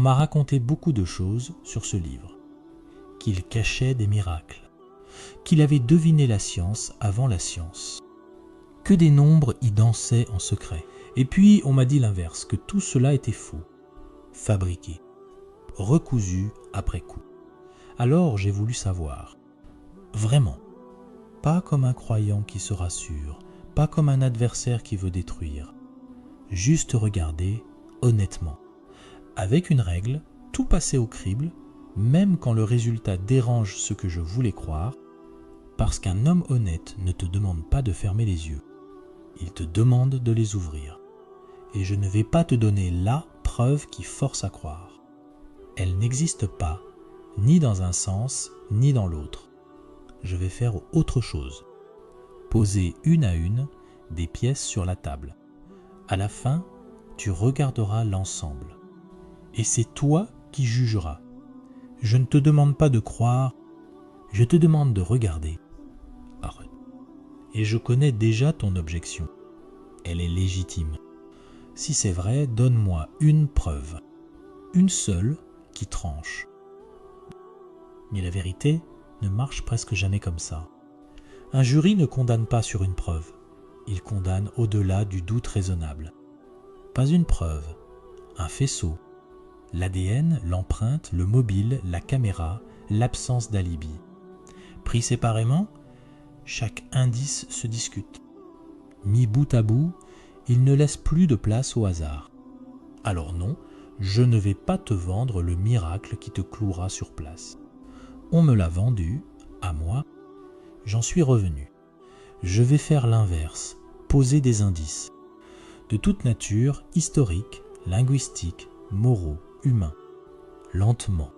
On m'a raconté beaucoup de choses sur ce livre, qu'il cachait des miracles, qu'il avait deviné la science avant la science, que des nombres y dansaient en secret. Et puis on m'a dit l'inverse, que tout cela était faux, fabriqué, recousu après coup. Alors j'ai voulu savoir, vraiment, pas comme un croyant qui se rassure, pas comme un adversaire qui veut détruire, juste regarder honnêtement, avec une règle, tout passer au crible, même quand le résultat dérange ce que je voulais croire, parce qu'un homme honnête ne te demande pas de fermer les yeux, il te demande de les ouvrir. Et je ne vais pas te donner la preuve qui force à croire. Elle n'existe pas, ni dans un sens, ni dans l'autre. Je vais faire autre chose. Poser une à une des pièces sur la table. À la fin, tu regarderas l'ensemble. Et c'est toi qui jugeras. Je ne te demande pas de croire, je te demande de regarder. Et je connais déjà ton objection. Elle est légitime. Si c'est vrai, donne-moi une preuve, une seule qui tranche. Mais la vérité ne marche presque jamais comme ça. Un jury ne condamne pas sur une preuve, il condamne au-delà du doute raisonnable. Pas une preuve, un faisceau. L'ADN, l'empreinte, le mobile, la caméra, l'absence d'alibi. Pris séparément, chaque indice se discute. Mis bout à bout, il ne laisse plus de place au hasard. Alors non, je ne vais pas te vendre le miracle qui te clouera sur place. On me l'a vendu, à moi, j'en suis revenu. Je vais faire l'inverse, poser des indices. De toute nature, historiques, linguistiques, moraux, humains. Lentement.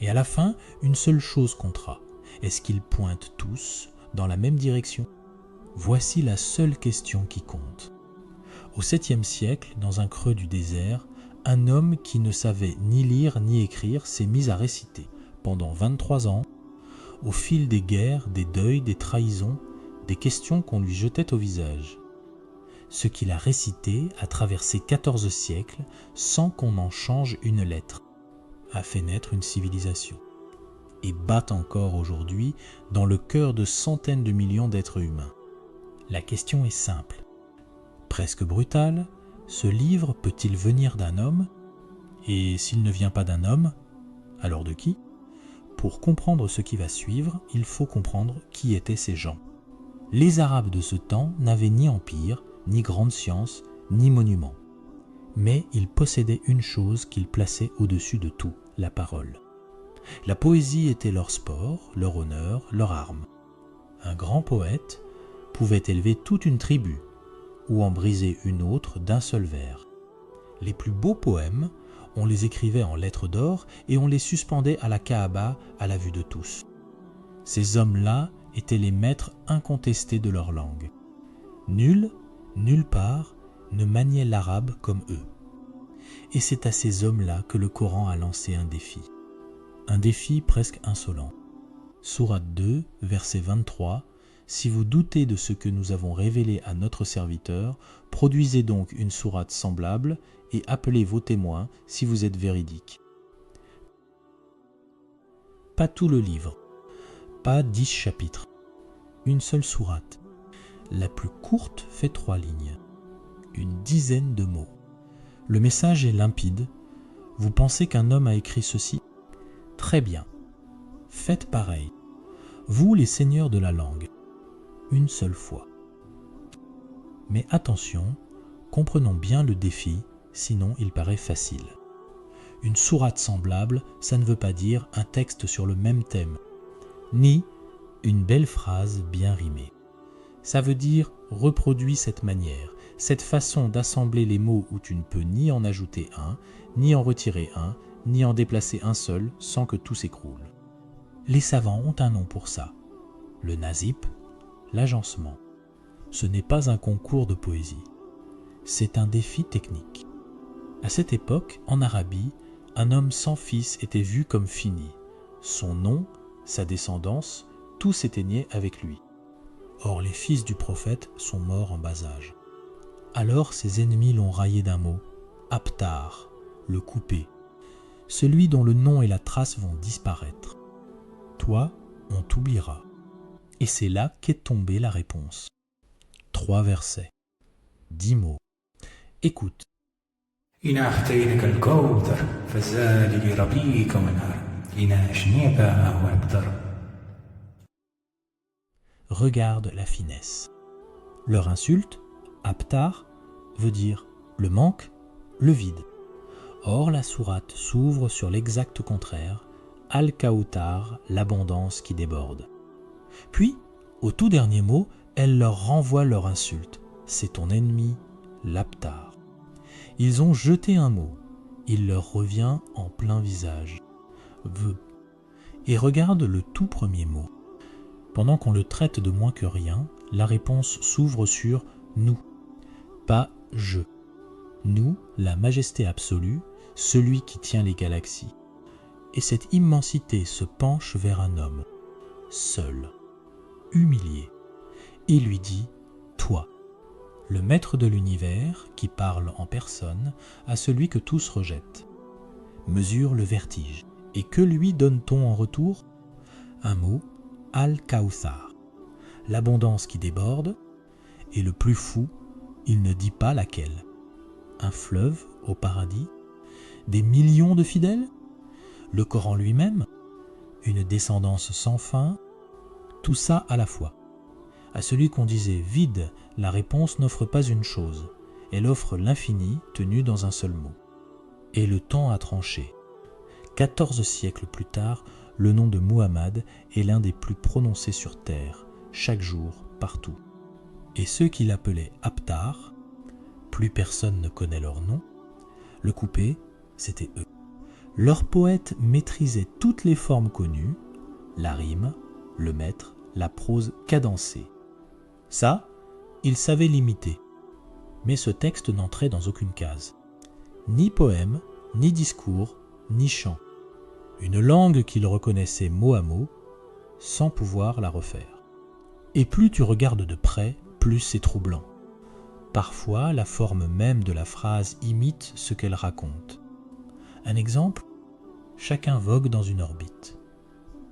Et à la fin, une seule chose comptera. Est-ce qu'ils pointent tous dans la même direction ? Voici la seule question qui compte. Au 7e siècle, dans un creux du désert, un homme qui ne savait ni lire ni écrire s'est mis à réciter, pendant 23 ans, au fil des guerres, des deuils, des trahisons, des questions qu'on lui jetait au visage. Ce qu'il a récité a traversé 14 siècles sans qu'on en change une lettre, a fait naître une civilisation, et bat encore aujourd'hui dans le cœur de centaines de millions d'êtres humains. La question est simple. Presque brutal, ce livre peut-il venir d'un homme? Et s'il ne vient pas d'un homme, alors de qui? Pour comprendre ce qui va suivre, il faut comprendre qui étaient ces gens. Les Arabes de ce temps n'avaient ni empire, ni grande science, ni monument. Mais ils possédaient une chose qu'ils plaçaient au-dessus de tout, la parole. La poésie était leur sport, leur honneur, leur arme. Un grand poète pouvait élever toute une tribu, ou en briser une autre d'un seul vers. Les plus beaux poèmes, on les écrivait en lettres d'or et on les suspendait à la Kaaba à la vue de tous. Ces hommes-là étaient les maîtres incontestés de leur langue. Nul, nulle part, ne maniait l'arabe comme eux. Et c'est à ces hommes-là que le Coran a lancé un défi. Un défi presque insolent. Sourate 2, verset 23. Si vous doutez de ce que nous avons révélé à notre serviteur, produisez donc une sourate semblable et appelez vos témoins si vous êtes véridiques. Pas tout le livre, pas 10 chapitres, une seule sourate. La plus courte fait 3 lignes, une dizaine de mots. Le message est limpide. Vous pensez qu'un homme a écrit ceci? Très bien. Faites pareil. Vous, les seigneurs de la langue, une seule fois. Mais attention, comprenons bien le défi, sinon il paraît facile. Une sourate semblable, ça ne veut pas dire un texte sur le même thème, ni une belle phrase bien rimée. Ça veut dire reproduis cette manière, cette façon d'assembler les mots où tu ne peux ni en ajouter un, ni en retirer un, ni en déplacer un seul sans que tout s'écroule. Les savants ont un nom pour ça, le nasip, l'agencement. Ce n'est pas un concours de poésie, c'est un défi technique. À cette époque, en Arabie, un homme sans fils était vu comme fini. Son nom, sa descendance, tout s'éteignait avec lui. Or les fils du prophète sont morts en bas âge. Alors ses ennemis l'ont raillé d'un mot, Aptar, le coupé. celui dont le nom et la trace vont disparaître. Toi, on t'oubliera. Et c'est là qu'est tombée la réponse. 3 versets, 10 mots. Écoute. إنا أعطيناك الكوثر فسال لربيك وانهر إنا أشنيك وأبتر. Regarde la finesse. Leur insulte, Aptar, veut dire le manque, le vide. Or, la sourate s'ouvre sur l'exact contraire, Al-Kawthar, l'abondance qui déborde. Puis, au tout dernier mot, elle leur renvoie leur insulte. C'est ton ennemi, l'Aptar. Ils ont jeté un mot. Il leur revient en plein visage. Veux. Et regarde le tout premier mot. Pendant qu'on le traite de moins que rien, la réponse s'ouvre sur nous, pas je. Nous, la majesté absolue, celui qui tient les galaxies. Et cette immensité se penche vers un homme, seul, humilié, et lui dit « Toi ». Le maître de l'univers, qui parle en personne, à celui que tous rejettent. Mesure le vertige. Et que lui donne-t-on en retour? Un mot, Al-Kawthar, l'abondance qui déborde, et le plus fou, il ne dit pas laquelle. Un fleuve au paradis? Des millions de fidèles? Le Coran lui-même? Une descendance sans fin? Tout ça à la fois. À celui qu'on disait vide, la réponse n'offre pas une chose, elle offre l'infini tenu dans un seul mot. Et le temps a tranché. 14 siècles plus tard, le nom de Muhammad est l'un des plus prononcés sur terre, chaque jour, partout. Et ceux qui l'appelaient Aptar, plus personne ne connaît leur nom, le coupé, c'était eux. Leurs poètes maîtrisaient toutes les formes connues, la rime, le mètre, la prose cadencée. Ça, ils savaient l'imiter. Mais ce texte n'entrait dans aucune case. Ni poème, ni discours, ni chant. Une langue qu'ils reconnaissaient mot à mot, sans pouvoir la refaire. Et plus tu regardes de près, plus c'est troublant. Parfois, la forme même de la phrase imite ce qu'elle raconte. Un exemple, chacun vogue dans une orbite.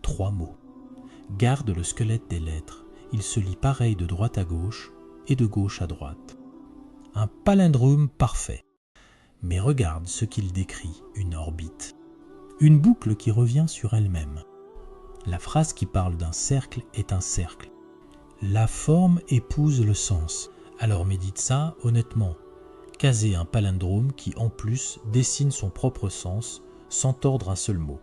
3 mots. Garde le squelette des lettres. Il se lit pareil de droite à gauche et de gauche à droite. Un palindrome parfait. Mais regarde ce qu'il décrit, une orbite. Une boucle qui revient sur elle-même. La phrase qui parle d'un cercle est un cercle. La forme épouse le sens. Alors médite ça honnêtement. Caser un palindrome qui en plus dessine son propre sens sans tordre un seul mot.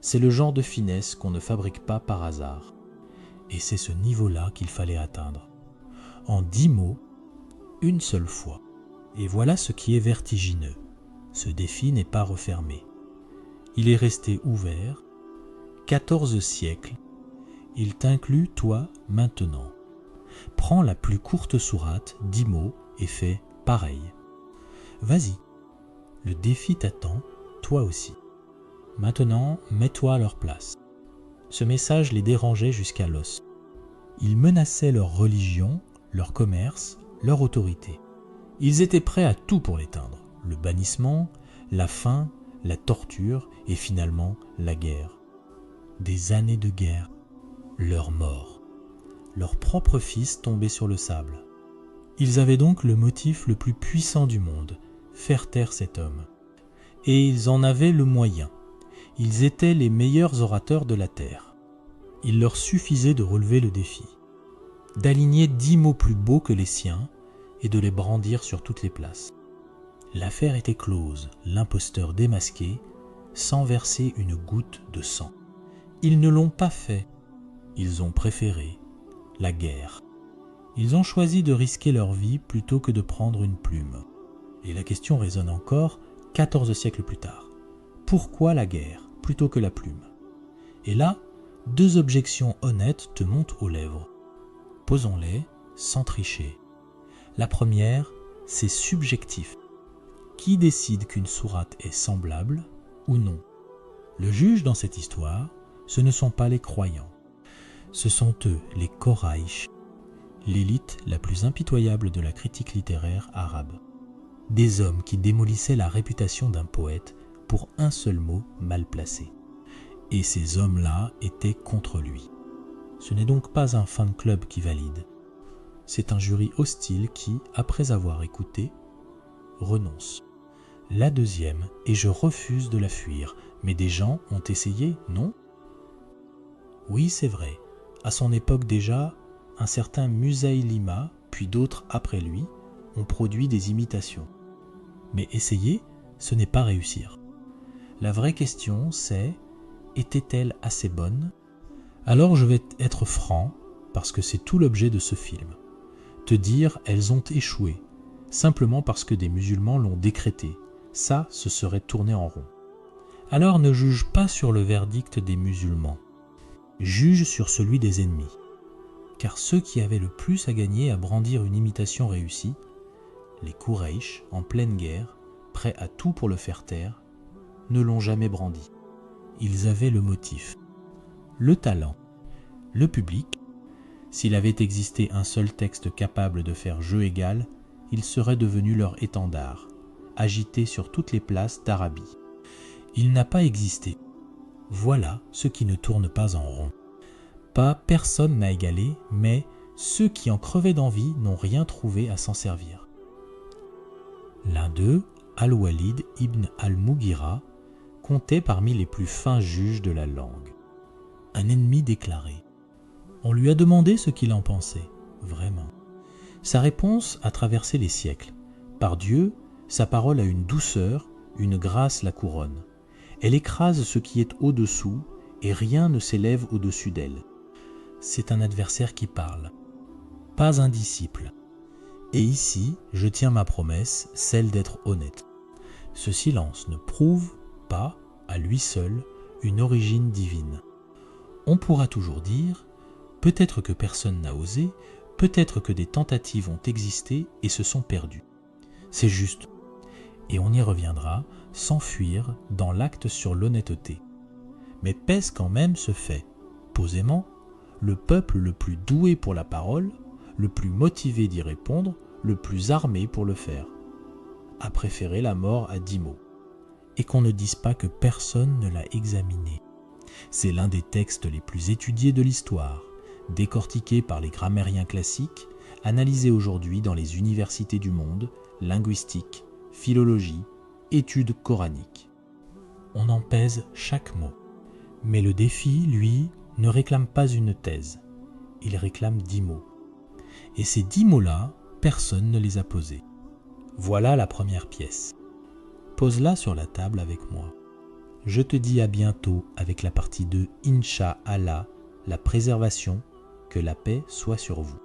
C'est le genre de finesse qu'on ne fabrique pas par hasard. Et c'est ce niveau-là qu'il fallait atteindre. En 10 mots, une seule fois. Et voilà ce qui est vertigineux. Ce défi n'est pas refermé. Il est resté ouvert. 14 siècles. Il t'inclut, toi, maintenant. Prends la plus courte sourate, 10 mots, et fais pareil. Vas-y. Le défi t'attend, toi aussi. Maintenant, mets-toi à leur place. Ce message les dérangeait jusqu'à l'os. Il menaçait leur religion, leur commerce, leur autorité. Ils étaient prêts à tout pour l'éteindre. Le bannissement, la faim, la torture et finalement la guerre. Des années de guerre. Leur mort. Leur propre fils tombé sur le sable. Ils avaient donc le motif le plus puissant du monde, faire taire cet homme. Et ils en avaient le moyen. Ils étaient les meilleurs orateurs de la terre. Il leur suffisait de relever le défi, d'aligner 10 mots plus beaux que les siens et de les brandir sur toutes les places. L'affaire était close, l'imposteur démasqué, sans verser une goutte de sang. Ils ne l'ont pas fait. Ils ont préféré la guerre. Ils ont choisi de risquer leur vie plutôt que de prendre une plume. Et la question résonne encore 14 siècles plus tard. Pourquoi la guerre plutôt que la plume? Et là, 2 objections honnêtes te montent aux lèvres. Posons-les sans tricher. La première, c'est subjectif. Qui décide qu'une sourate est semblable ou non? Le juge dans cette histoire, ce ne sont pas les croyants. Ce sont eux, les Quraïsh, l'élite la plus impitoyable de la critique littéraire arabe. Des hommes qui démolissaient la réputation d'un poète pour un seul mot mal placé. Et ces hommes-là étaient contre lui. Ce n'est donc pas un fan club qui valide. C'est un jury hostile qui, après avoir écouté, renonce. La deuxième, et je refuse de la fuir. Mais des gens ont essayé, non ? Oui, c'est vrai. À son époque déjà, un certain Musaylima, puis d'autres après lui, ont produit des imitations. Mais essayer, ce n'est pas réussir. La vraie question, c'est, était-elle assez bonne ? Alors je vais être franc, parce que c'est tout l'objet de ce film. Te dire, elles ont échoué, simplement parce que des musulmans l'ont décrété. Ça, ce serait tourner en rond. Alors ne juge pas sur le verdict des musulmans. Juge sur celui des ennemis. Car ceux qui avaient le plus à gagner à brandir une imitation réussie, les Quraysh, en pleine guerre, prêts à tout pour le faire taire, ne l'ont jamais brandi. Ils avaient le motif, le talent, le public. S'il avait existé un seul texte capable de faire jeu égal, il serait devenu leur étendard, agité sur toutes les places d'Arabie. Il n'a pas existé. Voilà ce qui ne tourne pas en rond. Pas personne n'a égalé, mais ceux qui en crevaient d'envie n'ont rien trouvé à s'en servir. L'un d'eux, Al-Walid ibn al-Mughira, comptait parmi les plus fins juges de la langue. Un ennemi déclaré. On lui a demandé ce qu'il en pensait, vraiment. Sa réponse a traversé les siècles. Par Dieu, sa parole a une douceur, une grâce la couronne. Elle écrase ce qui est au-dessous et rien ne s'élève au-dessus d'elle. C'est un adversaire qui parle, pas un disciple. Et ici, je tiens ma promesse, celle d'être honnête. Ce silence ne prouve pas, à lui seul, une origine divine. On pourra toujours dire, peut-être que personne n'a osé, peut-être que des tentatives ont existé et se sont perdues. C'est juste. Et on y reviendra, sans fuir, dans l'acte sur l'honnêteté. Mais pèse quand même ce fait, posément, le peuple le plus doué pour la parole, le plus motivé d'y répondre, le plus armé pour le faire, a préféré la mort à 10 mots. Et qu'on ne dise pas que personne ne l'a examiné. C'est l'un des textes les plus étudiés de l'histoire, décortiqué par les grammairiens classiques, analysé aujourd'hui dans les universités du monde, linguistique, philologie, études coraniques. On en pèse chaque mot. Mais le défi, lui, ne réclame pas une thèse. Il réclame 10 mots. Et ces 10 mots-là, personne ne les a posés. Voilà la première pièce. Pose-la sur la table avec moi. Je te dis à bientôt avec la partie 2, Inch'Allah, la préservation, que la paix soit sur vous.